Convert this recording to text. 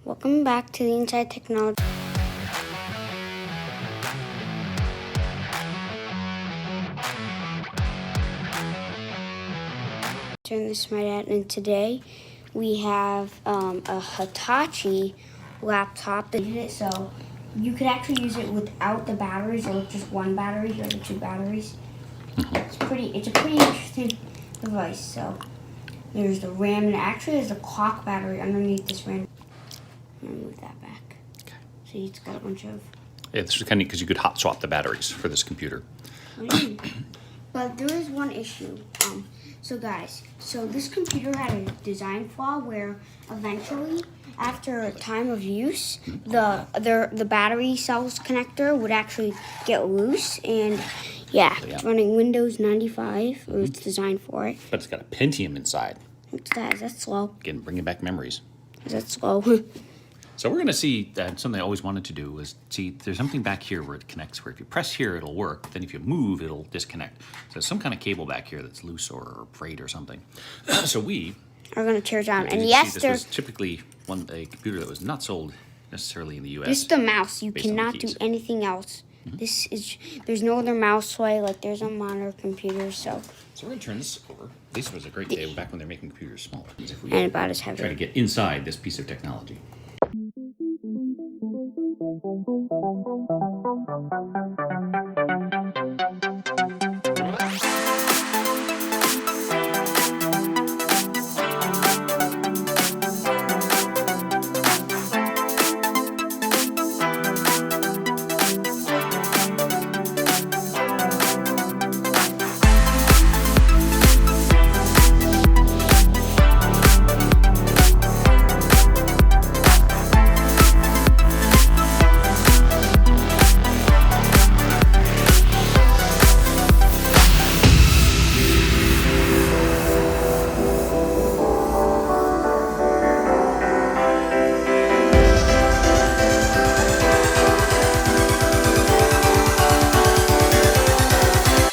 Welcome back to the Inside Technology. Turn this right out, and today we have a Hitachi laptop. So you could actually use it without the batteries, or just one battery, or the two batteries. It's a pretty interesting device. So there's the RAM, and actually there's a clock battery underneath this RAM. I'm gonna move that back. Okay. See, it's got a bunch of. Yeah, this is kind of because you could hot swap the batteries for this computer. But there is one issue. So guys, this computer had a design flaw where eventually, after a time of use, the battery cells connector would actually get loose, and it's running Windows 95, or it's designed for it. But it's got a Pentium inside. What's that? Is that slow? Again, bringing back memories. Is that slow? So we're going to see something I always wanted to do was see there's something back here where it connects, where if you press here it'll work, then if you move it'll disconnect. So there's some kind of cable back here that's loose or frayed or something. So we are going to tear down. And yes, this was typically a computer that was not sold necessarily in the U.S. This is the mouse. You cannot do anything else. There's no other mouse way like there's on modern computers. So we're going to turn this over. This was a great day back when they were making computers smaller. And about as heavy. Try to get inside this piece of technology.